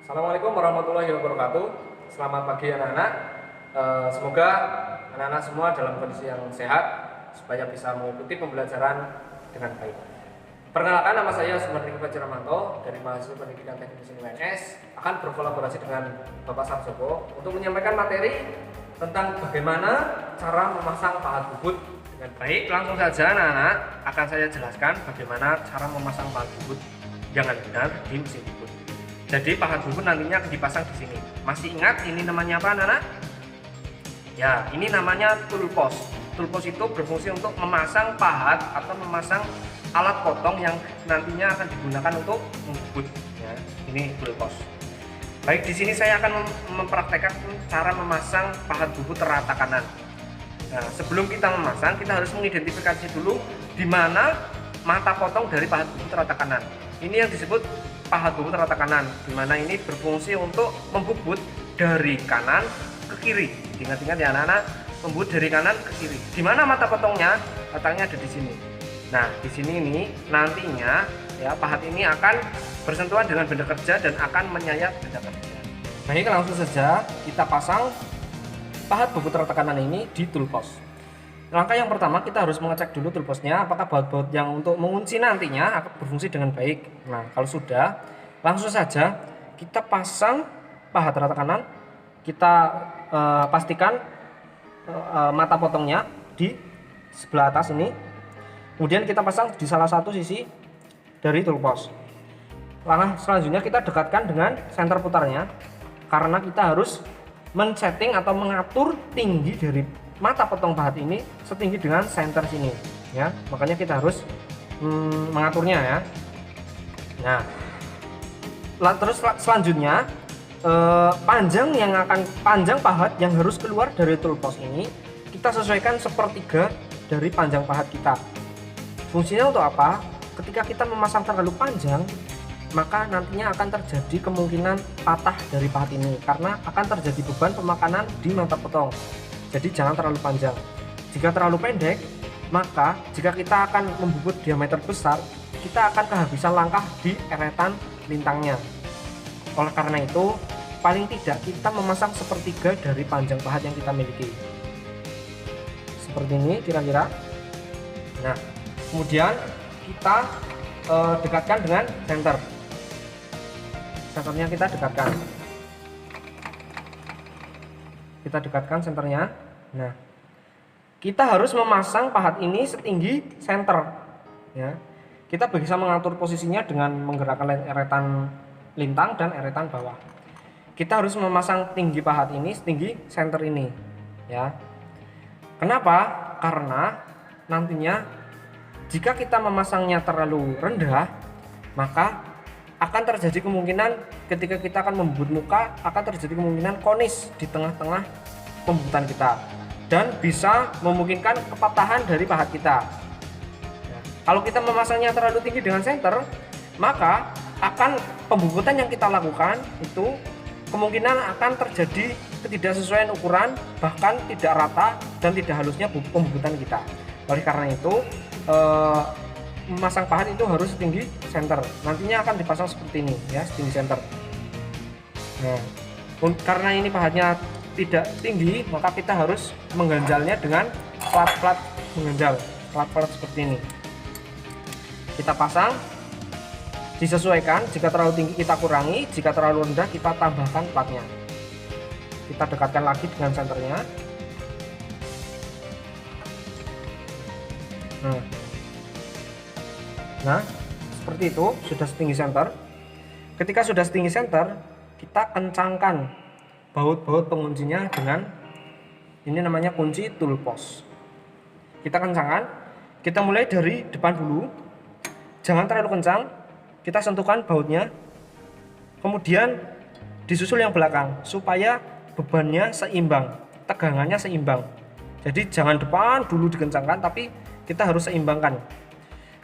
Assalamualaikum warahmatullahi wabarakatuh. Selamat pagi anak-anak. Semoga anak-anak semua dalam kondisi yang sehat supaya bisa mengikuti pembelajaran dengan baik. Perkenalkan, nama saya Sumardi Fajramanto dari mahasiswa Pendidikan Teknik Mesin UNS akan berkolaborasi dengan Bapak Sarjoko untuk menyampaikan materi tentang bagaimana cara memasang pahat bubut dengan baik. Langsung saja anak-anak, akan saya jelaskan bagaimana cara memasang pahat bubut yang benar di mesin bubut. Jadi pahat bubut nantinya akan dipasang di sini. Masih ingat ini namanya apa anak-anak? Ya, ini namanya tool post. Tool post itu berfungsi untuk memasang pahat atau memasang alat potong yang nantinya akan digunakan untuk membubut. Ya, ini tool post. Baik, di sini saya akan mempraktekkan cara memasang pahat bubut rata kanan. Nah, sebelum kita memasang, kita harus mengidentifikasi dulu di mana mata potong dari pahat bubut rata kanan. Ini yang disebut pahat bubut rata kanan, di mana ini berfungsi untuk membubut dari kanan ke kiri. Ingat-ingat ya anak-anak, membubut dari kanan ke kiri. Di mana mata potongnya? Letaknya ada di sini. Nah, di sini ini nantinya ya pahat ini akan bersentuhan dengan benda kerja dan akan menyayat benda kerja. Nah, ini langsung saja kita pasang pahat bubut rata kanan ini di tool post. Langkah yang pertama, kita harus mengecek dulu tool postnya apakah baut-baut yang untuk mengunci nantinya akan berfungsi dengan baik. Nah, kalau sudah, langsung saja kita pasang pahat rata kanan. Kita pastikan mata potongnya di sebelah atas ini. Kemudian kita pasang di salah satu sisi dari tool post. Langkah selanjutnya kita dekatkan dengan senter putarnya, karena kita harus men-setting atau mengatur tinggi dari mata potong pahat ini setinggi dengan senter sini ya, makanya kita harus mengaturnya ya. Nah, terus selanjutnya panjang pahat yang harus keluar dari tool post ini kita sesuaikan sepertiga dari panjang pahat kita. Fungsinya untuk apa? Ketika kita memasang terlalu panjang, maka nantinya akan terjadi kemungkinan patah dari pahat ini karena akan terjadi beban pemakanan di mata potong. Jadi jangan terlalu panjang. Jika terlalu pendek, maka jika kita akan membubut diameter besar, kita akan kehabisan langkah di eretan lintangnya. Oleh karena itu, paling tidak kita memasang sepertiga dari panjang pahat yang kita miliki. Seperti ini kira-kira. Nah, kemudian kita dekatkan dengan senter. Senternya kita dekatkan. Kita dekatkan senternya. Nah, kita harus memasang pahat ini setinggi senter ya. Kita bisa mengatur posisinya dengan menggerakkan eretan lintang dan eretan bawah. Kita harus memasang tinggi pahat ini setinggi senter ini ya. Kenapa? Karena nantinya jika kita memasangnya terlalu rendah, maka akan terjadi kemungkinan ketika kita akan membubut muka akan terjadi kemungkinan konis di tengah-tengah pembubutan kita dan bisa memungkinkan kepatahan dari pahat kita. Kalau kita memasangnya terlalu tinggi dengan senter, maka akan pembubutan yang kita lakukan itu kemungkinan akan terjadi ketidaksesuaian ukuran, bahkan tidak rata dan tidak halusnya pembubutan kita. Oleh karena itu memasang pahat itu harus setinggi senter. Nantinya akan dipasang seperti ini ya, setinggi senter. Nah, karena ini pahatnya tidak tinggi, maka kita harus mengganjalnya dengan plat-plat mengganjal, plat-plat seperti ini. Kita pasang, disesuaikan. Jika terlalu tinggi kita kurangi, jika terlalu rendah kita tambahkan platnya. Kita dekatkan lagi dengan senternya. Nah, seperti itu, sudah setinggi senter. Ketika sudah setinggi senter, kita kencangkan baut-baut penguncinya dengan ini namanya kunci tool post. Kita kencangkan, kita mulai dari depan dulu, jangan terlalu kencang, kita sentuhkan bautnya, kemudian disusul yang belakang supaya bebannya seimbang, tegangannya seimbang. Jadi jangan depan dulu dikencangkan, tapi kita harus seimbangkan.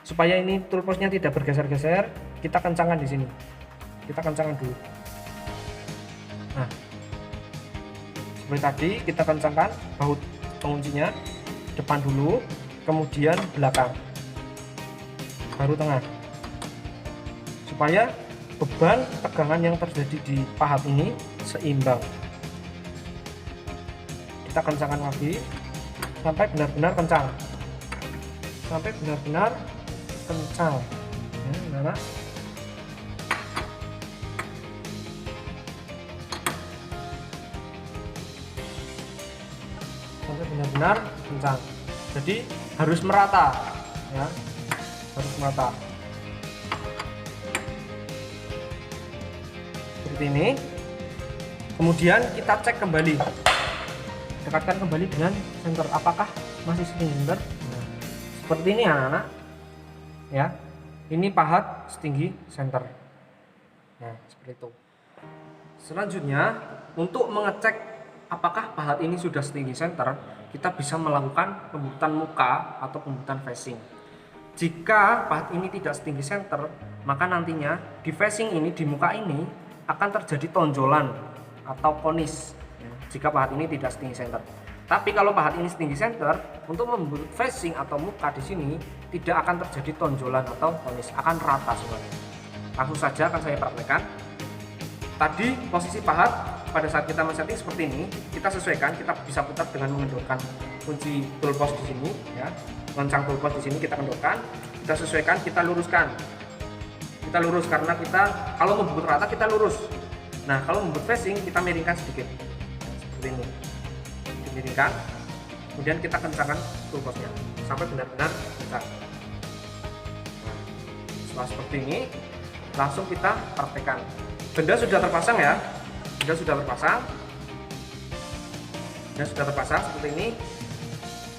Supaya ini tool postnya tidak bergeser-geser, kita kencangkan di sini. Kita kencangkan dulu. Nah, seperti tadi kita kencangkan baut penguncinya depan dulu, kemudian belakang, baru tengah. Supaya beban tegangan yang terjadi di pahat ini seimbang. Kita kencangkan lagi sampai benar-benar kencang, sampai benar-benar kencang ya, anak. Sampai benar-benar kencang. Jadi harus merata ya, harus merata seperti ini. Kemudian kita cek kembali, dekatkan kembali dengan senter, apakah masih setinggi senter. Nah, seperti ini anak-anak ya, ini pahat setinggi senter. Nah seperti itu. Selanjutnya, untuk mengecek apakah pahat ini sudah setinggi senter, kita bisa melakukan pembutuhan muka atau pembutuhan facing. Jika pahat ini tidak setinggi senter, maka nantinya di facing ini, di muka ini akan terjadi tonjolan atau konis ya, jika pahat ini tidak setinggi senter. Tapi kalau pahat ini setinggi senter, untuk membuat facing atau muka di sini tidak akan terjadi tonjolan atau konis, akan rata semuanya. Langsung saja akan saya praktekkan. Tadi posisi pahat pada saat kita men-setting seperti ini, kita sesuaikan, kita bisa putar dengan mengendorkan kunci toolbox di sini ya. Loncang toolbox di sini kita kendorkan, kita sesuaikan, kita luruskan. Kita lurus karena kita kalau membut rata kita lurus. Nah, kalau membut facing kita miringkan sedikit. Seperti ini. Dimiringkan. Kemudian kita kencangkan toolboxnya sampai benar-benar kencang. Nah, setelah seperti ini, langsung kita praktekkan. Benda sudah terpasang ya. Benda sudah terpasang. Benda sudah terpasang seperti ini.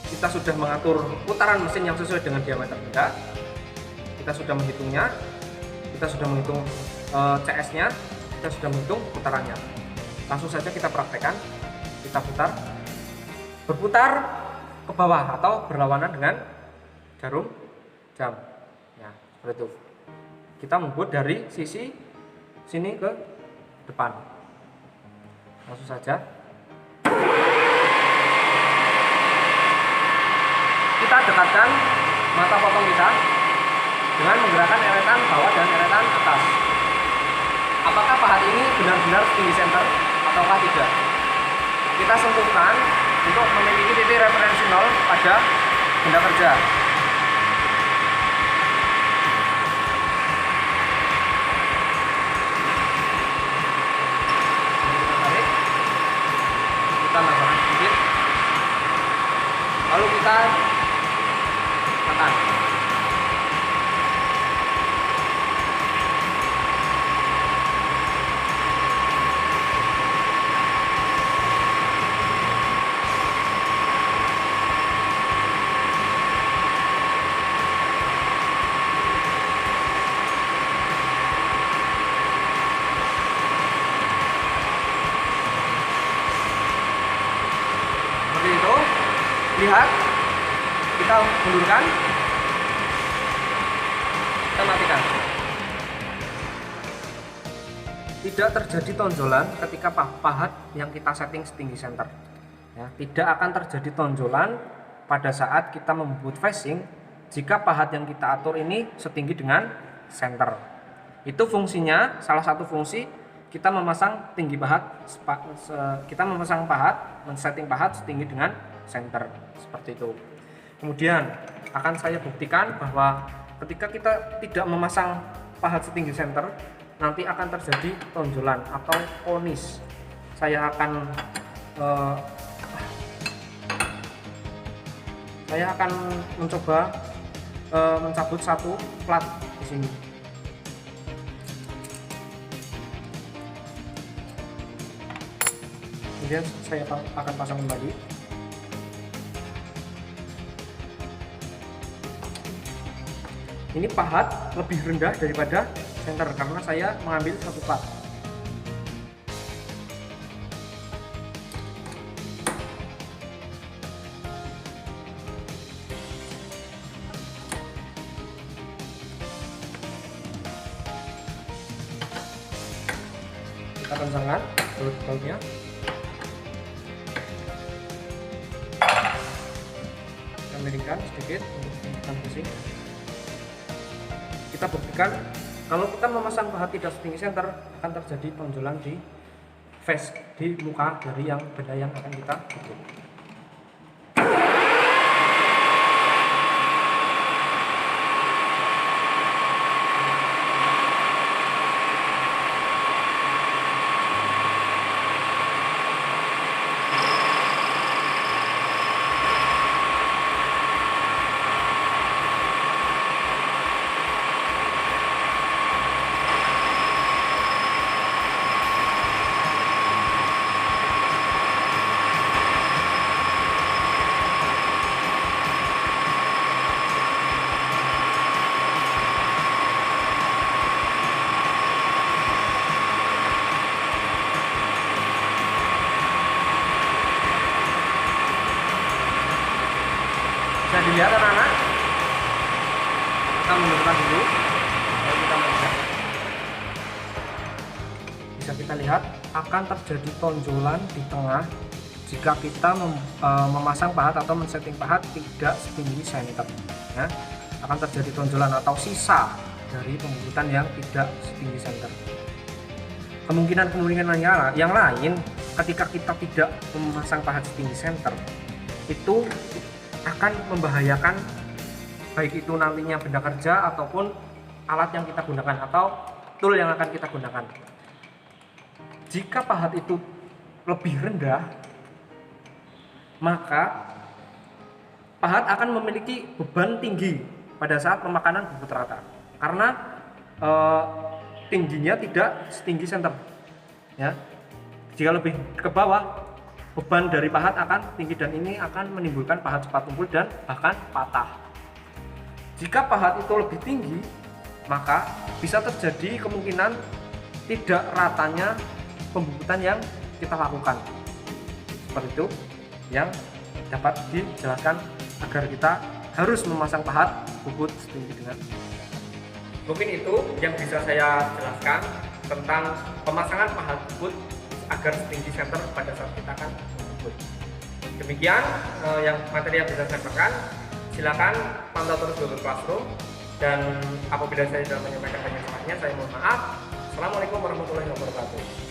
Kita sudah mengatur putaran mesin yang sesuai dengan diameter benda. Kita sudah menghitungnya. Kita sudah menghitung CS-nya, kita sudah menghitung putarannya. Langsung saja kita praktekkan, kita putar, berputar ke bawah atau berlawanan dengan jarum jam. Ya, seperti itu. Kita membuat dari sisi sini ke depan. Langsung saja. Kita dekatkan mata potong kita dengan menggerakkan eretan bawah dan eretan atas. Apakah pahat ini benar-benar setinggi senter ataukah tidak? Kita sentuhkan untuk memiliki titik referensi 0 pada benda kerja. Kita tarik, kita nambahkan sedikit, lalu kita tekan. Lihat, kita mundurkan, kita matikan. Tidak terjadi tonjolan ketika pahat yang kita setting setinggi senter ya, tidak akan terjadi tonjolan pada saat kita membuat facing jika pahat yang kita atur ini setinggi dengan senter. Itu fungsinya, salah satu fungsi kita memasang tinggi pahat, kita memasang pahat, men-setting pahat setinggi dengan center seperti itu. Kemudian akan saya buktikan bahwa ketika kita tidak memasang pahat setinggi center, nanti akan terjadi tonjolan atau konis. Saya akan mencoba mencabut satu plat di sini. Kemudian saya akan pasang kembali. Ini pahat lebih rendah daripada center karena saya mengambil satu plat. Kita kencangkan baut-bautnya. Kita miringkan sedikit untuk menekan pusing. Kita buktikan Kalau kita memasang pahat tidak setinggi senter, akan terjadi tonjolan di face, di muka dari yang benda yang akan kita pukul. Bisa dilihat anak-anak, kita menurunkan dulu, lalu kita melihat. Bisa kita lihat akan terjadi tonjolan di tengah jika kita memasang pahat atau men-setting pahat tidak setinggi senter. Ya, akan terjadi tonjolan atau sisa dari pembukutan yang tidak setinggi senter. Kemungkinan yang lain ketika kita tidak memasang pahat setinggi senter itu akan membahayakan baik itu nantinya benda kerja ataupun alat yang kita gunakan atau tool yang akan kita gunakan. Jika pahat itu lebih rendah, maka pahat akan memiliki beban tinggi pada saat pemakanan bubut rata karena tingginya tidak setinggi senter. Ya, jika lebih ke bawah, beban dari pahat akan tinggi dan ini akan menimbulkan pahat cepat tumpul dan bahkan patah. Jika pahat itu lebih tinggi, maka bisa terjadi kemungkinan tidak ratanya pembukutan yang kita lakukan. Seperti itu yang dapat dijelaskan agar kita harus memasang pahat bubut setinggi dengan. Mungkin itu yang bisa saya jelaskan tentang pemasangan pahat bubut agar setinggi senter pada saat kita akan membubut. Demikian yang materi yang bisa saya sampaikan. Silakan pantau terus Google Classroom, dan apabila saya sudah menyampaikan banyak salahnya, saya mohon maaf. Assalamualaikum warahmatullahi wabarakatuh.